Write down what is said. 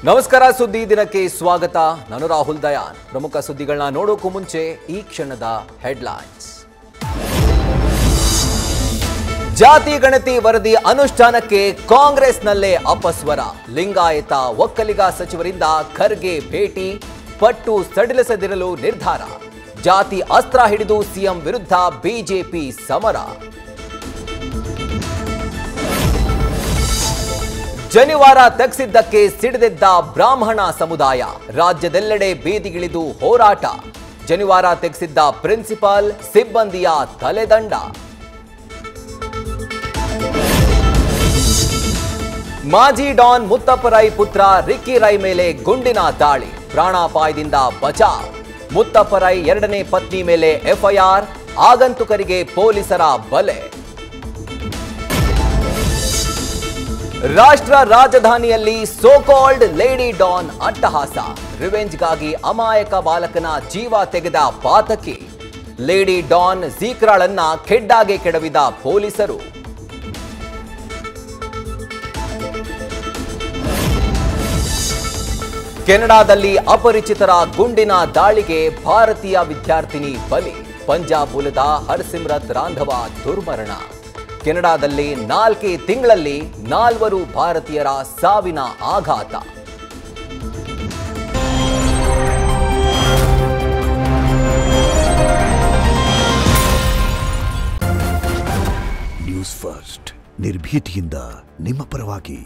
ನಮಸ್ಕಾರ ಸುದ್ದಿ ದಿನಕ್ಕೆ ಸ್ವಾಗತ. ನಾನು ರಾಹುಲ್ ದಯಾನ್. ಪ್ರಮುಖ ಸುದ್ದಿಗಳನ್ನ ನೋಡೋಕ್ಕೂ ಮುಂಚೆ ಈ ಕ್ಷಣದ ಹೆಡ್ಲೈನ್ಸ್. ಜಾತಿ ಗಣತಿ ವರದಿ ಅನುಷ್ಠಾನಕ್ಕೆ ಕಾಂಗ್ರೆಸ್ನಲ್ಲೇ ಅಪಸ್ವರ. ಲಿಂಗಾಯತ ಒಕ್ಕಲಿಗ ಸಚಿವರಿಂದ ಖರ್ಗೆ ಭೇಟಿ, ಪಟ್ಟು ಸಡಿಲಿಸದಿರಲು ನಿರ್ಧಾರ. ಜಾತಿ ಅಸ್ತ್ರ ಹಿಡಿದು ಸಿಎಂ ವಿರುದ್ಧ ಬಿಜೆಪಿ ಸಮರ. ಶನಿವಾರ ತೆಗೆಸಿದ್ದಕ್ಕೆ ಸಿಡಿದೆದ್ದ ಬ್ರಾಹ್ಮಣ ಸಮುದಾಯ. ರಾಜ್ಯದೆಲ್ಲೆಡೆ ಬೀದಿಗಿಳಿದು ಹೋರಾಟ. ಶನಿವಾರ ತೆಗೆಸಿದ್ದ ಪ್ರಿನ್ಸಿಪಾಲ್ ಸಿಬ್ಬಂದಿಯ ತಲೆದಂಡ. ಮಾಜಿ ಡಾನ್ ಮುತ್ತಪ್ಪ ರೈ ಪುತ್ರ ರಿಕ್ಕಿ ರೈ ಮೇಲೆ ಗುಂಡಿನ ದಾಳಿ. ಪ್ರಾಣಾಪಾಯದಿಂದ ಬಚಾವ್. ಮುತ್ತಪ್ಪ ರೈ ಎರಡನೇ ಪತ್ನಿ ಮೇಲೆ ಎಫ್ಐಆರ್. ಆಗಂತುಕರಿಗೆ ಪೊಲೀಸರ ಬಲೆ. ರಾಷ್ಟ್ರ ರಾಜಧಾನಿಯಲ್ಲಿ ಸೋಕಾಲ್ಡ್ ಲೇಡಿ ಡಾನ್ ಅಟ್ಟಹಾಸ. ರಿವೆಂಜ್ಗಾಗಿ ಅಮಾಯಕ ಬಾಲಕನ ಜೀವ ತೆಗೆದ ಪಾತಕಿ. ಲೇಡಿ ಡಾನ್ ಝೀಕ್ರಾಳನ್ನ ಖೆಡ್ಡಾಗೆ ಕೆಡವಿದ ಪೊಲೀಸರು. ಕೆನಡಾದಲ್ಲಿ ಅಪರಿಚಿತರ ಗುಂಡಿನ ದಾಳಿಗೆ ಭಾರತೀಯ ವಿದ್ಯಾರ್ಥಿನಿ ಬಲಿ. ಪಂಜಾಬ್ ಮೂಲದ ಹರ್ಸಿಮ್ರತ್ ರಾಂಧವ ದುರ್ಮರಣ. ಕೆನಡಾದಲ್ಲಿ 4 ತಿಂಗಳಲ್ಲಿ 4 ಭಾರತೀಯರ ಸಾವಿನ ಆಘಾತ. ನ್ಯೂಸ್ ಫಸ್ಟ್, ನಿರ್ಭೀತಿಯಿಂದ ನಿಮ್ಮ ಪರವಾಗಿ.